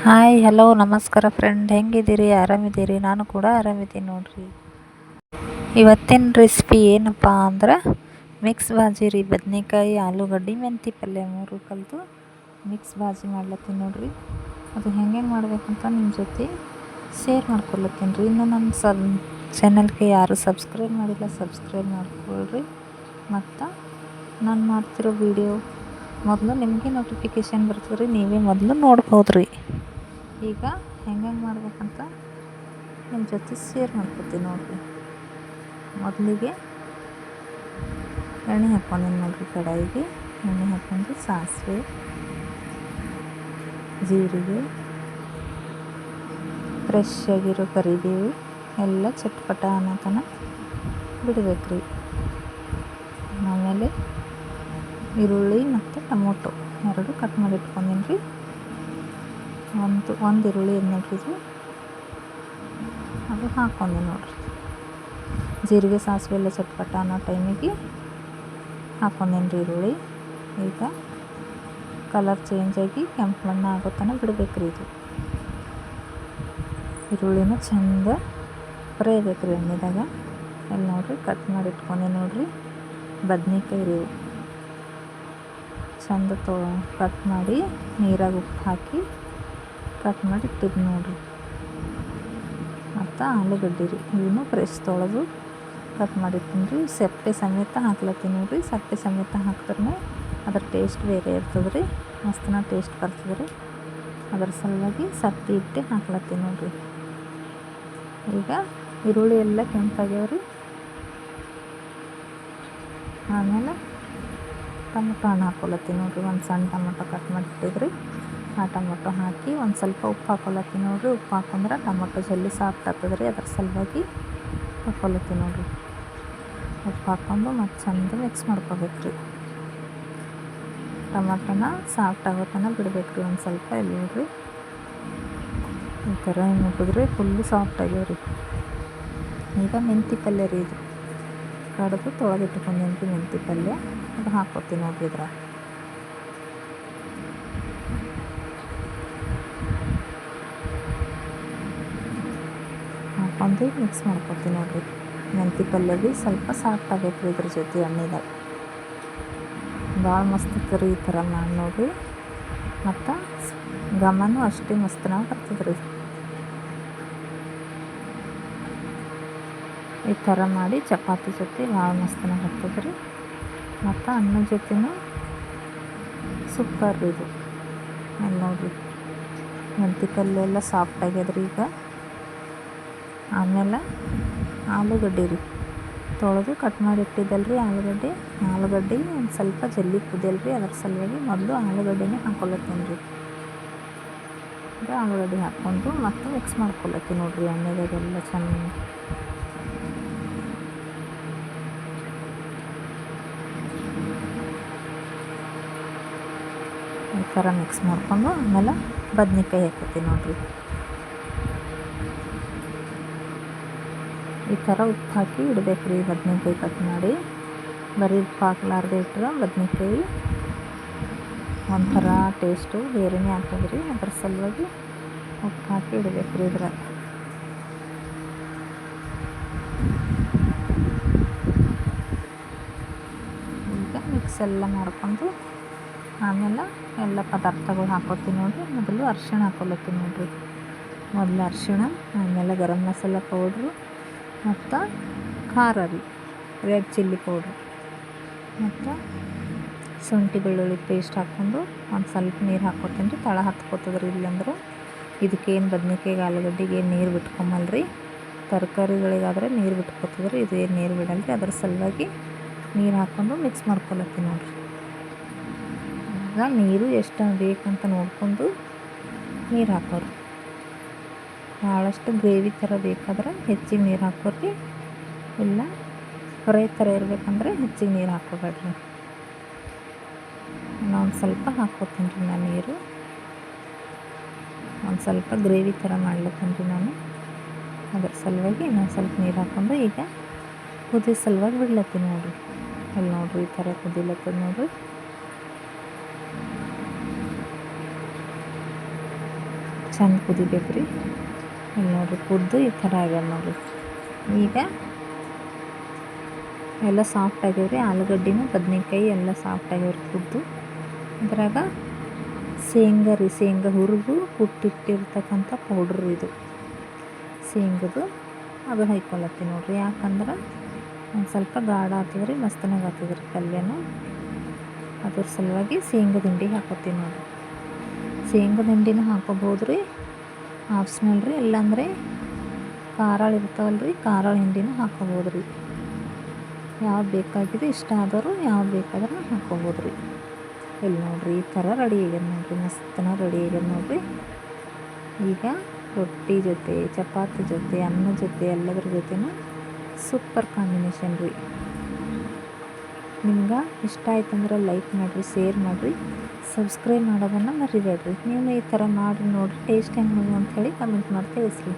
Hi hello ನಮಸ್ಕಾರ friend, ಹೆಂಗಿದ್ದೀರಿ? ಆರಾಮಿದ್ದೀರಿ? ನಾನು ಕೂಡ ಆರಾಮಿದ್ದೀನಿ ನೋಡ್ರಿ. ಇವತ್ತಿನ ರೆಸಿಪಿ ಏನಪ್ಪ ಅಂದ್ರೆ ಮಿಕ್ಸ್ ಭಾಜಿ ರೀ. ಬದ್ನೆಕಾಯಿ, ಆಲೂಗಡ್ಡೆ, ಮೆಂತಿ ಪಲ್ಯ ಮೂರು ಕಲಿತು ಮಿಕ್ಸ್ ಭಾಜಿ ಮಾಡ್ಲತ್ತೀನಿ ನೋಡ್ರಿ. ಅದು ಹೆಂಗೆ ಮಾಡ್ಬೇಕಂತ ನಿಮ್ಮ ಜೊತೆ ಶೇರ್ ಮಾಡ್ಕೊಳತ್ತೀನಿ ರೀ. ಇನ್ನು ನನ್ನ ಚಾನಲ್ಗೆ ಯಾರು ಸಬ್ಸ್ಕ್ರೈಬ್ ಮಾಡಿಲ್ಲ, ಸಬ್ಸ್ಕ್ರೈಬ್ ಮಾಡ್ಕೊಳ್ರಿ. ಮತ್ತು ನಾನು ಮಾಡ್ತಿರೋ ವಿಡಿಯೋ ಮೊದಲು ನಿಮಗೆ ನೋಟಿಫಿಕೇಷನ್ ಬರ್ತದೆ ರೀ, ನೀವೇ ಮೊದಲು ನೋಡ್ಬೋದು ರೀ. ಈಗ ಹೆಂಗೆ ಮಾಡ್ಬೇಕಂತ ನಿಮ್ಮ ಜೊತೆ ಶೇರ್ ಮಾಡ್ಕೊತೀನಿ ನೋಡಿರಿ. ಮೊದಲಿಗೆ ಎಣ್ಣೆ ಹಾಕ್ಕೊಂಡಿನಿ ನೋಡಿರಿ. ಕಡಾಯಿಗೆ ಎಣ್ಣೆ ಹಾಕ್ಕೊಂಡು ಸಾಸಿವೆ, ಜೀರಿಗೆ, ಫ್ರೆಶ್ ಆಗಿರೋ ಕರಿಬೇವು ಎಲ್ಲ ಚಟ್ಪಟ ಅನ್ನೋ ತನಕ ಬಿಡಬೇಕು ರೀ. ಆಮೇಲೆ ಈರುಳ್ಳಿ ಮತ್ತು ಟೊಮೊಟೊ ಎರಡು ಕಟ್ ಮಾಡಿ ಇಟ್ಕೊಂಡಿನಿ ರೀ. ಒಂದು ಈರುಳ್ಳಿ ಎಣ್ಣೆಗಿದ್ದು ಅದು ಹಾಕ್ಕೊಂಡೆ ನೋಡಿರಿ. ಜೀರಿಗೆ ಸಾಸಿವೆ ಎಲ್ಲ ಚಟ್ಪಟ ಅನ್ನೋ ಟೈಮಿಗೆ ಹಾಕ್ಕೊಂಡೇನಿ ರೀ ಈರುಳ್ಳಿ. ಈಗ ಕಲರ್ ಚೇಂಜಾಗಿ ಕೆಂಪು ಬಣ್ಣ ಆಗೋ ತನಕ ಬಿಡಬೇಕು ರೀ. ಇದು ಈರುಳ್ಳಿನ ಚೆಂದ ಫ್ರೈ ಬೇಕು ರೀ ಎಣ್ಣೆದಾಗ. ಅಲ್ಲಿ ನೋಡಿರಿ ಕಟ್ ಮಾಡಿ ಇಟ್ಕೊಂಡೆ ನೋಡಿರಿ ಬದ್ನೆಕಾಯಿ ರೀ. ಚೆಂದ ಕಟ್ ಮಾಡಿ ನೀರಾಗ ಉಪ್ಪು ಹಾಕಿ ಕಟ್ ಮಾಡಿ ಇಟ್ಟಿದ್ದು ನೋಡಿರಿ. ಮತ್ತು ಆಲೂಗಡ್ಡೆ ರೀ, ಇವನು ಫ್ರೆಶ್ ತೊಳೆದು ಕಟ್ ಮಾಡಿರ್ತೀನಿ ರೀ. ಸಪ್ಪೆ ಸಮೇತ ಹಾಕ್ಲತ್ತೀನಿ ನೋಡಿರಿ. ಸಪ್ಪೆ ಸಮೇತ ಹಾಕಿದ್ರೆ ಅದ್ರ ಟೇಸ್ಟ್ ಬೇರೆ ಇರ್ತದೆ ರೀ, ಮಸ್ತಿನ ಟೇಸ್ಟ್ ಬರ್ತದೆ ರೀ. ಅದ್ರ ಸಲುವಾಗಿ ಸಪ್ಪೆ ಇಟ್ಟು ಹಾಕ್ಲತ್ತೀನಿ ನೋಡಿರಿ. ಈಗ ಈರುಳ್ಳಿ ಎಲ್ಲ ಕೆಂಪಾಗ್ಯಾವ ರೀ. ಆಮೇಲೆ ಟೊಮೊಟೊ ಹಣ್ಣು ಹಾಕ್ಕೊಳತ್ತೀನಿ ನೋಡಿರಿ. ಒಂದು ಸಣ್ಣ ಟೊಮೊಟೊ ಕಟ್ ಮಾಡಿ ಇಟ್ಟಿದ್ರಿ. ಆ ಟೊಮೊಟೊ ಹಾಕಿ ಒಂದು ಸ್ವಲ್ಪ ಉಪ್ಪು ಹಾಕ್ಕೊಳತ್ತೀನಿ ನೋಡಿರಿ. ಉಪ್ಪು ಹಾಕೊಂಡ್ರೆ ಟೊಮೊಟೊ ಜಲ್ದಿ ಸಾಫ್ಟ್ ಆಗ್ತದೆ ರೀ, ಅದ್ರ ಸಲುವಾಗಿ ಹಾಕ್ಕೊಳತ್ತೀನಿ ನೋಡಿರಿ. ಉಪ್ಪು ಹಾಕ್ಕೊಂಡು ಮತ್ತು ಚೆಂದ ಮಿಕ್ಸ್ ಮಾಡ್ಕೋಬೇಕು ರೀ. ಟೊಮೊಟೊನ ಸಾಫ್ಟ್ ಆಗೋ ತನಕ ಬಿಡಬೇಕು ರೀ ಒಂದು ಸ್ವಲ್ಪ. ಇಲ್ಲಿ ನೋಡಿರಿ ಈ ಥರ ಮುಗಿದ್ರೆ ಫುಲ್ಲು ಸಾಫ್ಟ್ ಆಗ್ಯಾವ ರೀ. ಈಗ ಮೆಂತಿ ಪಲ್ಯ ರೀ. ಇದು ಕಡ್ದು ತೊಳೆದಿಟ್ಕೊಂಡೇನಿ ರೀ ಮೆಂತಿ ಪಲ್ಯ. ಅದು ಹಾಕ್ಕೊತೀನಿ ನೋಡಿರಿ. ಇದ್ರ ಹಾಕ್ಕೊಂಡು ಮಿಕ್ಸ್ ಮಾಡ್ಕೊತೀನಿ ನೋಡಿರಿ. ಮೆಂತಿ ಪಲ್ಯ ಭೀ ಸ್ವಲ್ಪ ಸಾಫ್ಟ್ ಆಗಬೇಕು ರೀ ಇದ್ರ ಜೊತೆ ಎಣ್ಣೆದಾಗ. ಭಾಳ ಮಸ್ತ್ ಇರ್ತದೆ ರೀ ಈ ಥರ ಮಾಡಿ ನೋಡಿರಿ. ಮತ್ತು ಘಮನೂ ಅಷ್ಟೇ ಮಸ್ತನಾಗಿ ಬರ್ತದೆ ರೀ. ಈ ಥರ ಮಾಡಿ ಚಪಾತಿ ಜೊತೆ ಭಾಳ ಮಸ್ತನಾಗಿ ಬರ್ತದೆ ರೀ. ಮತ್ತು ಅನ್ನದ ಜೊತೆನೂ ಸೂಪರ್ ರೀ ಇದು. ಅಲ್ಲಿ ನೋಡಿರಿ ಮೆಂತಿ ಪಲ್ಯ ಎಲ್ಲ ಸಾಫ್ಟ್ ಆಗ್ಯದ್ರಿ. ಈಗ ಆಮೇಲೆ ಆಲೂಗಡ್ಡೆ ರೀ, ತೊಳೆದು ಕಟ್ ಮಾಡಿ ಇಟ್ಟಿದ್ದಲ್ರಿ ಆಲೂಗಡ್ಡೆ ಒಂದು ಸ್ವಲ್ಪ ಜಲ್ದಿ ಕುದಿಯಲ್ರಿ, ಅದ್ರ ಸಲುವಾಗಿ ಮೊದಲು ಆಲೂಗಡ್ಡೆನೇ ಹಾಕ್ಕೊಳತ್ತೀನಿ ರೀ. ಈಗ ಆಲೂಗಡ್ಡೆ ಹಾಕ್ಕೊಂಡು ಮತ್ತು ಮಿಕ್ಸ್ ಮಾಡ್ಕೊಳತ್ತೀನಿ ನೋಡಿರಿ ಎಣ್ಣೆದಾಗೆಲ್ಲ ಚೆನ್ನಾಗಿ. ಈ ಥರ ಮಿಕ್ಸ್ ಮಾಡಿಕೊಂಡು ಆಮೇಲೆ ಬದ್ನೆಕಾಯಿ ಹಾಕ್ಕೊತೀನಿ ನೋಡಿರಿ. ಈ ಥರ ಉಪ್ಪು ಹಾಕಿ ಇಡಬೇಕು ರೀ ಬದ್ನೆಕಾಯಿ ಕಟ್ ಮಾಡಿ. ಬರೀ ಉಪ್ಪು ಹಾಕ್ಲಾರ್ದೆ ಇಟ್ಟರೆ ಬದ್ನೆಕಾಯಿ ಒಂಥರ ಟೇಸ್ಟು ಬೇರೆಯೇ ಆಗ್ತದೆ ರೀ, ಅದ್ರ ಸಲುವಾಗಿ ಉಪ್ಪು ಹಾಕಿ ಇಡಬೇಕು ರೀ. ಇದ್ರ ಈಗ ಮಿಕ್ಸ್ ಎಲ್ಲ ಮಾಡ್ಕೊಂಡು ಆಮೇಲೆ ಎಲ್ಲ ಪದಾರ್ಥಗಳು ಹಾಕ್ಕೊತೀನಿ ನೋಡಿರಿ. ಮೊದಲು ಅರಿಶಿಣ ಹಾಕ್ಕೊಳತ್ತೀನಿ ನೋಡಿರಿ. ಮೊದಲು ಅರಿಶಿಣ, ಆಮೇಲೆ ಗರಂ ಮಸಾಲ ಪೌಡ್ರು ಮತ್ತು ಖಾರ ರೀ, ರೆಡ್ ಚಿಲ್ಲಿ ಪೌಡ್ರು ಮತ್ತು ಶುಂಠಿ ಬೆಳ್ಳುಳ್ಳಿ ಪೇಸ್ಟ್ ಹಾಕ್ಕೊಂಡು ಒಂದು ಸ್ವಲ್ಪ ನೀರು ಹಾಕ್ಕೊತೀನಿ ರೀ. ತಳ ಹತ್ಕೋತದೆ ರೀ. ಇಲ್ಲಂದ್ರೆ ಇದಕ್ಕೇನು ಬದ್ನೆಕಾಯಿಗೆ ಆಲೂಗಡ್ಡೆಗೆ ಏನು ನೀರು ಬಿಟ್ಕೊಂಬಲ್ರಿ. ತರಕಾರಿಗಳಿಗಾದರೆ ನೀರು ಬಿಟ್ಕೋತದೆ ರೀ, ಇದು ಏನು ನೀರು ಬಿಡಲ್ಲ ರೀ. ಅದ್ರ ಸಲುವಾಗಿ ನೀರು ಹಾಕ್ಕೊಂಡು ಮಿಕ್ಸ್ ಮಾಡ್ಕೊಳತ್ತೀನಿ ನೋಡಿರಿ. ಈಗ ನೀರು ಎಷ್ಟು ಬೇಕಂತ ನೋಡಿಕೊಂಡು ನೀರು ಹಾಕೋರಿ. ಭಾಳಷ್ಟು ಗ್ರೇವಿ ಥರ ಬೇಕಾದ್ರೆ ಹೆಚ್ಚಿಗೆ ನೀರು ಹಾಕೋರಿ, ಇಲ್ಲ ಫ್ರೈ ಥರ ಇರಬೇಕಂದ್ರೆ ಹೆಚ್ಚಿಗೆ ನೀರು ಹಾಕ್ಕೋಬೇಡ್ರಿ. ಒಂದು ಸ್ವಲ್ಪ ಹಾಕ್ಕೋತೀನಿ ರೀ ನಾನು ನೀರು. ಒಂದು ಸ್ವಲ್ಪ ಗ್ರೇವಿ ಥರ ಮಾಡ್ಲತ್ತೀನಿ ರೀ ನಾನು, ಅದ್ರ ಸಲುವಾಗಿ ಇನ್ನೊಂದು ಸ್ವಲ್ಪ ನೀರು ಹಾಕ್ಕೊಂಡು ಈಗ ಕುದಿ ಸಲುವಾಗಿ ಬಿಡ್ಲತ್ತೀನಿ ನೋಡಿರಿ. ಅಲ್ಲಿ ನೋಡಿರಿ ಈ ಥರ ಕುದಿಲತ್ತದ ನೋಡಿರಿ. ಚಂದ ಕುದಿಬೇಕು ರೀ. ಇಲ್ಲಿ ನೋಡಿರಿ ಕುದ್ದು ಈ ಥರ ಆಗ್ಯಾವ ನೋಡಿರಿ. ಈಗ ಎಲ್ಲ ಸಾಫ್ಟ್ ಆಗ್ಯಾವ್ರಿ. ಆಲೂಗಡ್ಡಿನೂ ಬದ್ನೆಕಾಯಿ ಎಲ್ಲ ಸಾಫ್ಟ್ ಆಗ್ಯಾವ್ರಿ ಕುದ್ದು. ಇದ್ರಾಗ ಶೇಂಗಾ ಹುರಿದು ಕುಟ್ಟಿಟ್ಟಿರ್ತಕ್ಕಂಥ ಪೌಡ್ರ್ ಇದು ಶೇಂಗದು, ಅದು ಹಾಕ್ಕೊಳತ್ತೀನಿ ನೋಡಿರಿ. ಯಾಕಂದ್ರೆ ಒಂದು ಸ್ವಲ್ಪ ಗಾಢ ಆಗ್ತದ್ರಿ, ಮಸ್ತನಾಗ ಆಗ್ತದ್ರಿ ಪಲ್ಯನೂ. ಅದ್ರ ಸಲುವಾಗಿ ಶೇಂಗದ ಹಿಂಡಿ ಹಾಕೋತೀನಿ ನೋಡಿರಿ. ಶೇಂಗದ ಹಿಂಡಿನೂ ಹಾಕೋಬೋದು ರೀ, ಆಪ್ಷನಲ್ ರೀ. ಇಲ್ಲಾಂದರೆ ಖಾರಾಳು ಇರ್ತಾವಲ್ಲ ರೀ, ಖಾರಾಳ ಹಿಂಡಿನೂ ಹಾಕೋಬೋದು ರೀ. ಯಾವ್ದು ಬೇಕಾಗಿದೆ ಇಷ್ಟ ಆದವರು ಯಾವ್ದು ಬೇಕಾದ್ರೂ ಹಾಕ್ಕೊಬೋದು ರೀ. ಇಲ್ಲಿ ನೋಡಿರಿ ಈ ಥರ ರೆಡಿ ಆಗ್ಯದ ನೋಡಿರಿ, ಮಸ್ತನ ರೆಡಿ ಆಗ್ಯದ ನೋಡಿರಿ. ಈಗ ರೊಟ್ಟಿ ಜೊತೆ, ಚಪಾತಿ ಜೊತೆ, ಅನ್ನ ಜೊತೆ ಎಲ್ಲದ್ರ ಜೊತೆನೂ ಸೂಪರ್ ಕಾಂಬಿನೇಷನ್ ರೀ. ನಿಮ್ಗೆ ಇಷ್ಟ ಆಯ್ತಂದ್ರೆ ಲೈಕ್ ಮಾಡಿರಿ, ಶೇರ್ ಮಾಡಿರಿ, ಸಬ್ಸ್ಕ್ರೈಬ್ ಮಾಡೋದನ್ನು ಮರಿಬೇಡ್ರಿ. ನೀವು ಈ ಥರ ಮಾಡಿ ನೋಡಿರಿ, ಟೇಸ್ಟ್ ಹೆಂಗೆ ಅಂಥೇಳಿ ಕಮೆಂಟ್ ಮಾಡಿ ತಿಳಿಸ್ರಿ.